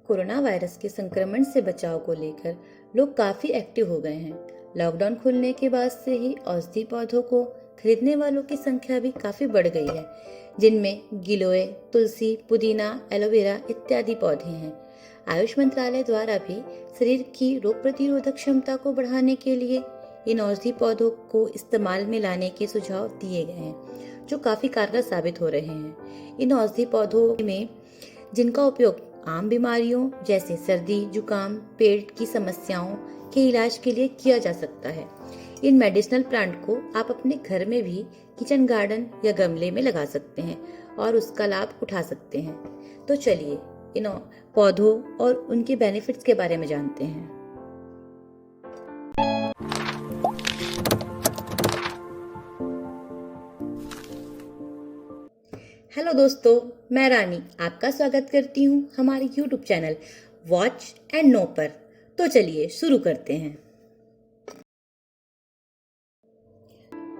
Corona virus के संक्रमण से बचाव को लेकर लोग काफी एक्टिव हो गए हैं। लॉकडाउन खुलने के बाद से ही औषधि पौधों को खरीदने वालों की संख्या भी काफी बढ़ गई है, जिनमें गिलोय, तुलसी, पुदीना, एलोवेरा इत्यादि पौधे हैं। आयुष मंत्रालय द्वारा भी शरीर की रोग प्रतिरोधक क्षमता को बढ़ाने के लिए इन औषधि पौधों को इस्तेमाल में लाने के सुझाव दिए गए हैं, जो काफी कारगर साबित हो रहे हैं। इन औषधि पौधों में जिनका उपयोग आम बीमारियों जैसे सर्दी, जुकाम, पेट की समस्याओं के इलाज के लिए किया जा सकता है। इन मेडिसिनल प्लांट को आप अपने घर में भी किचन गार्डन या गमले में लगा सकते हैं और उसका लाभ उठा सकते हैं। तो चलिए इन पौधों और उनके बेनिफिट्स के बारे में जानते हैं। हेलो दोस्तों, मैं रानी आपका स्वागत करती हूँ हमारे YouTube channel watch and know पर। तो चलिए शुरू करते हैं।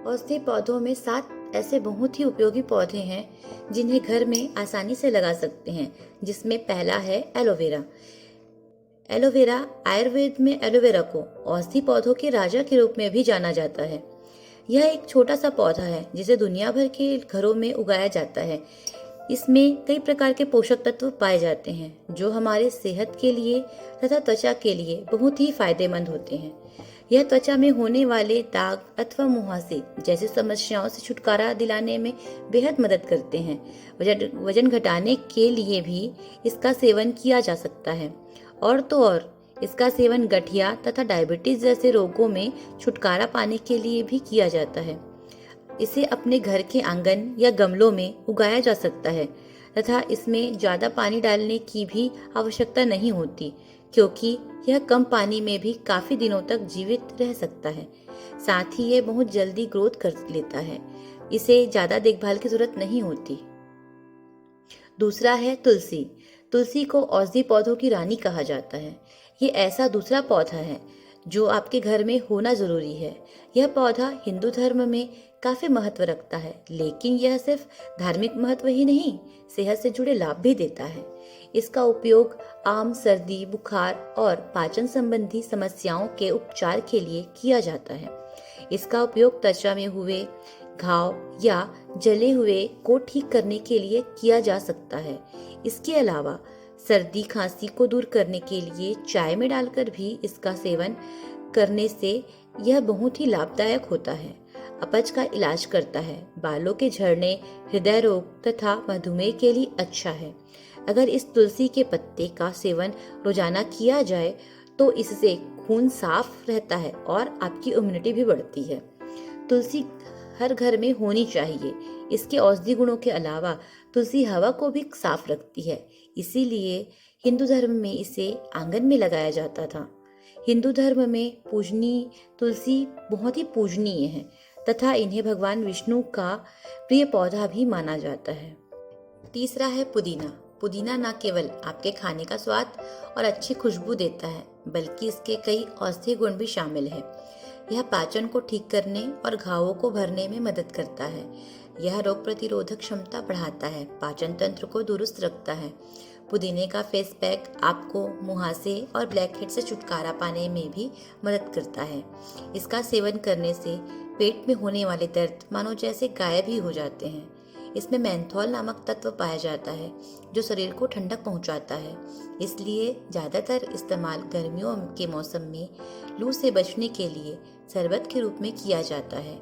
औषधि पौधों में 7 ऐसे बहुत ही उपयोगी पौधे हैं जिन्हें घर में आसानी से लगा सकते हैं, जिसमें पहला है एलोवेरा। एलोवेरा आयुर्वेद में एलोवेरा को औषधि पौधों के राजा के रूप में भी जाना जाता है। यह एक छोटा सा पौधा है जिसे दुनिया भर के घरों में उगाया जाता है। इसमें कई प्रकार के पोषक तत्व पाए जाते हैं जो हमारे सेहत के लिए तथा त्वचा के लिए बहुत ही फायदेमंद होते हैं। यह त्वचा में होने वाले दाग अथवा मुहासे जैसी समस्याओं से छुटकारा दिलाने में बेहद मदद करते हैं। वजन घटाने के लिए भी इसका सेवन किया जा सकता है और तो और इसका सेवन गठिया तथा डायबिटीज जैसे रोगों में छुटकारा पाने के लिए भी किया जाता है। इसे अपने घर के आंगन या गमलों में उगाया जा सकता है तथा इसमें ज्यादा पानी डालने की भी आवश्यकता नहीं होती, क्योंकि यह कम पानी में भी काफी दिनों तक जीवित रह सकता है। साथ ही यह बहुत जल्दी ग्रोथ कर लेता है। इसे ज्यादा देखभाल की जरूरत नहीं होती। दूसरा है तुलसी। तुलसी को औषधि पौधों की रानी कहा जाता है। ये ऐसा दूसरा पौधा है जो आपके घर में होना जरूरी है। यह पौधा हिंदू धर्म में काफी महत्व रखता है, लेकिन यह सिर्फ धार्मिक महत्व ही नहीं, सेहत से जुड़े लाभ भी देता है। इसका उपयोग आम सर्दी, बुखार और पाचन संबंधी समस्याओं के उपचार के लिए किया जाता है। इसका उपयोग त्वचा में हुए घाव या जले हुए को ठीक करने के लिए किया जा सकता है। इसके अलावा सर्दी खांसी को दूर करने के लिए चाय में डालकर भी इसका सेवन करने से यह बहुत ही लाभदायक होता है। अपच का इलाज करता है, बालों के झड़ने, हृदय रोग तथा मधुमेह के लिए अच्छा है। अगर इस तुलसी के पत्ते का सेवन रोजाना किया जाए तो इससे खून साफ रहता है और आपकी इम्यूनिटी भी बढ़ती है। तुलसी हर घर में होनी चाहिए। इसके औषधि गुणों के अलावा तुलसी हवा को भी साफ रखती है, इसीलिए हिंदू धर्म में इसे आंगन में लगाया जाता था। हिंदू धर्म में पूजनीय तुलसी बहुत ही पूजनीय है तथा इन्हें भगवान विष्णु का प्रिय पौधा भी माना जाता है। तीसरा है पुदीना। पुदीना न केवल आपके खाने का स्वाद और अच्छी खुशबू देता है, बल्कि इसके कई औषधीय गुण भी शामिल है। यह पाचन को ठीक करने और घावों को भरने में मदद करता है। यह रोग प्रतिरोधक क्षमता बढ़ाता है, पाचन तंत्र को दुरुस्त रखता है। पुदीने का फेस पैक आपको मुहासे और ब्लैक हेड से छुटकारा पाने में भी मदद करता है। इसका सेवन करने से पेट में होने वाले दर्द मानो जैसे गायब ही हो जाते हैं। इसमें मेंथोल नामक तत्व पाया जाता है जो शरीर को ठंडक पहुंचाता है। इसलिए ज्यादातर इस्तेमाल गर्मियों के मौसम में लू से बचने के लिए शरबत के रूप में किया जाता है।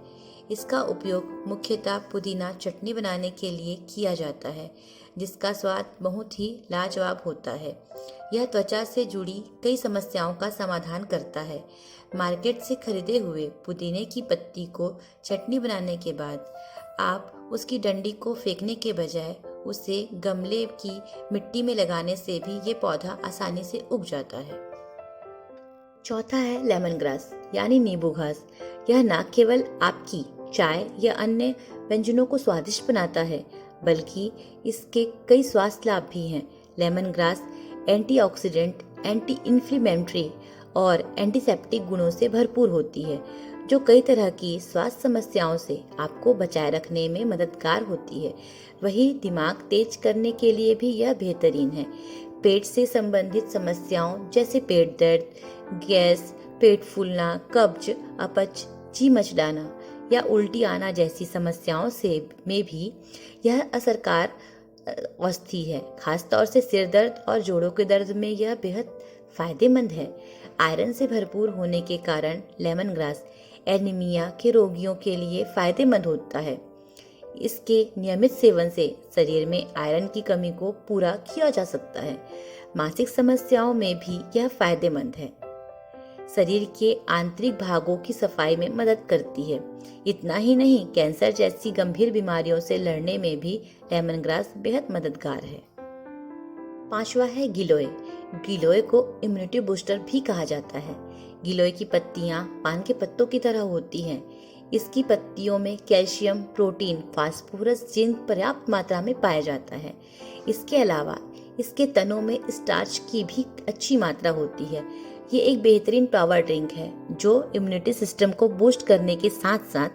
इसका उपयोग मुख्यतः पुदीना चटनी बनाने के लिए किया जाता है, जिसका स्वाद बहुत ही लाजवाब होता है। यह त्वचा से जुड़ी कई समस्याओं का समाधान करता है। मार्केट से खरीदे हुए पुदीने की पत्ती को चटनी बनाने के बाद आप उसकी डंडी को फेंकने के बजाय उसे गमले की मिट्टी में लगाने से भी ये पौधा आसानी से उग जाता है। चौथा है लेमन ग्रास यानी नींबू घास। यह न केवल आपकी चाय या अन्य व्यंजनों को स्वादिष्ट बनाता है, बल्कि इसके कई स्वास्थ्य लाभ भी हैं। Lemon grass antioxidant, anti inflammatory और एंटीसेप्टिक गुणों से भरपूर होती है, जो कई तरह की स्वास्थ्य समस्याओं से आपको बचाए रखने में मददगार होती है। वही दिमाग तेज करने के लिए भी यह बेहतरीन है। पेट से संबंधित समस्याओं जैसे पेट दर्द, गैस, पेट फूलना, कब्ज, अपच, जी मचलाना या उल्टी आना जैसी समस्याओं से में भी यह असरकार औषधि है। खासतौर से सिर दर्द और जोड़ों के दर्द में यह बेहद फायदेमंद है। आयरन से भरपूर होने के कारण लेमन ग्रास एनीमिया के रोगियों के लिए फायदेमंद होता है। इसके नियमित सेवन से शरीर में आयरन की कमी को पूरा किया जा सकता है। मानसिक समस्याओं में भी यह फायदेमंद है। शरीर के आंतरिक भागों की सफाई में मदद करती है। इतना ही नहीं, कैंसर जैसी गंभीर बीमारियों से लड़ने में भी लेमन ग्रास बेहद मददगार है। 5वां है गिलोय। गिलोय को इम्यूनिटी बूस्टर भी कहा जाता है। गिलोय की पत्तियां पान के पत्तों की तरह होती हैं। इसकी पत्तियों में कैल्शियम, प्रोटीन, फास्फोरस, जिंक पर्याप्त मात्रा में पाया जाता है। इसके अलावा इसके तनों में स्टार्च की भी अच्छी मात्रा होती है। ये एक बेहतरीन पावर ड्रिंक है जो इम्यूनिटी सिस्टम को बूस्ट करने के साथ साथ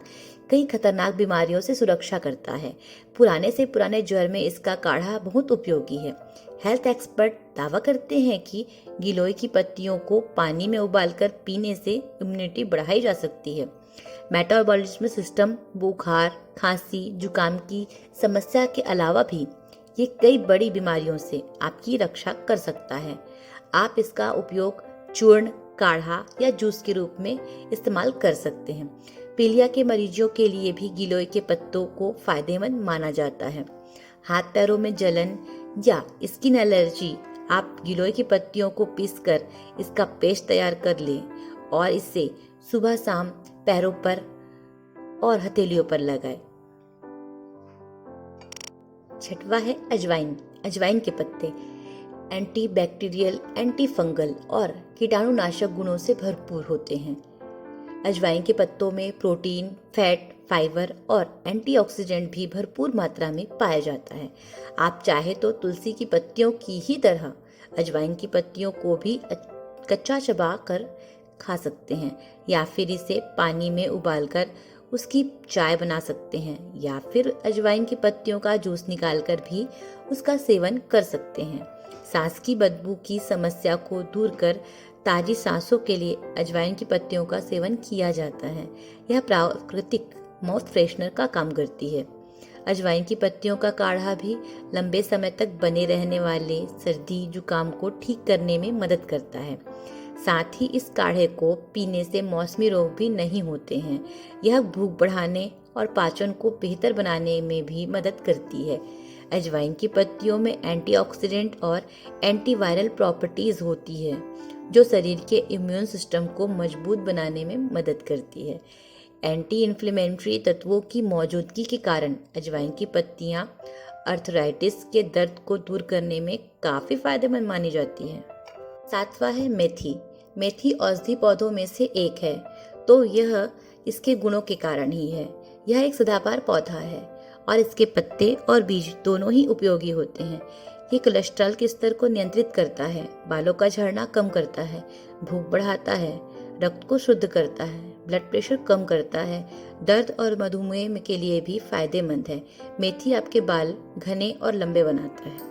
कई खतरनाक बीमारियों से सुरक्षा करता है। पुराने से पुराने ज्वर में इसका काढ़ा बहुत उपयोगी है। हेल्थ एक्सपर्ट दावा करते हैं कि गिलोय की पत्तियों को पानी में उबालकर पीने से इम्यूनिटी बढ़ाई जा सकती है। मेटाबॉलिज्म सिस्टम, बुखार, खांसी, जुकाम की समस्या के अलावा भी ये कई बड़ी बीमारियों से आपकी रक्षा कर सकता है। आप इसका उपयोग चूर्ण, काढ़ा या जूस के रूप में इस्तेमाल कर सकते हैं। पीलिया के मरीजों के लिए भी गिलोय के पत्तों को फायदेमंद माना जाता है। हाथ पैरों में जलन या स्किन एलर्जी, आप गिलोय की पत्तियों को पीसकर इसका पेस्ट तैयार कर लें और इसे सुबह शाम पैरों पर और हथेलियों पर लगाएं। 6वां है अजवाइन। अजवाइन के पत्ते एंटी बैक्टीरियल, एंटी फंगल और कीटाणुनाशक गुणों से भरपूर होते हैं। अजवाइन के पत्तों में प्रोटीन, फैट, फाइबर और एंटीऑक्सीडेंट भी भरपूर मात्रा में पाया जाता है। आप चाहे तो तुलसी की पत्तियों की ही तरह अजवाइन की पत्तियों को भी कच्चा चबा कर खा सकते हैं या फिर इसे पानी में उबालकर उसकी चाय बना सकते हैं या फिर अजवाइन की पत्तियों का जूस निकालकर भी उसका सेवन कर सकते हैं। सांस की बदबू की समस्या को दूर कर ताजी सांसों के लिए अजवाइन की पत्तियों का सेवन किया जाता है। यह प्राकृतिक माउथ फ्रेशनर का काम करती है। अजवाइन की पत्तियों का काढ़ा भी लंबे समय तक बने रहने वाले सर्दी जुकाम को ठीक करने में मदद करता है। साथ ही इस काढ़े को पीने से मौसमी रोग भी नहीं होते हैं। यह भूख बढ़ाने और पाचन को बेहतर बनाने में भी मदद करती है। अजवाइन की पत्तियों में एंटीऑक्सीडेंट और एंटीवायरल प्रॉपर्टीज होती है जो शरीर के इम्यून सिस्टम को मजबूत बनाने में मदद करती है। एंटी इन्फ्लेमेटरी तत्वों की मौजूदगी के कारण अजवाइन की पत्तियां अर्थराइटिस के दर्द को दूर करने में काफ़ी फायदेमंद मानी जाती है। 7वां है मेथी। मेथी औषधि पौधों में से एक है, तो यह इसके गुणों के कारण ही है। यह एक सदाबहार पौधा है और इसके पत्ते और बीज दोनों ही उपयोगी होते हैं। ये कोलेस्ट्रॉल के स्तर को नियंत्रित करता है, बालों का झड़ना कम करता है, भूख बढ़ाता है, रक्त को शुद्ध करता है, ब्लड प्रेशर कम करता है, दर्द और मधुमेह के लिए भी फायदेमंद है। मेथी आपके बाल घने और लंबे बनाता है।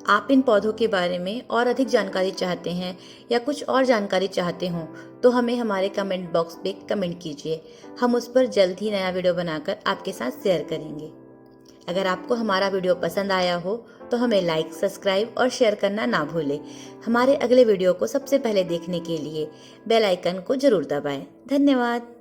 आप इन पौधों के बारे में और अधिक जानकारी चाहते हैं या कुछ और जानकारी चाहते हो तो हमें हमारे कमेंट बॉक्स पे कमेंट कीजिए। हम उस पर जल्द ही नया वीडियो बनाकर आपके साथ शेयर करेंगे। अगर आपको हमारा वीडियो पसंद आया हो तो हमें लाइक, सब्सक्राइब और शेयर करना ना भूलें। हमारे अगले वीडियो को सबसे पहले देखने के लिए बेल आइकन को जरूर दबाएं। धन्यवाद।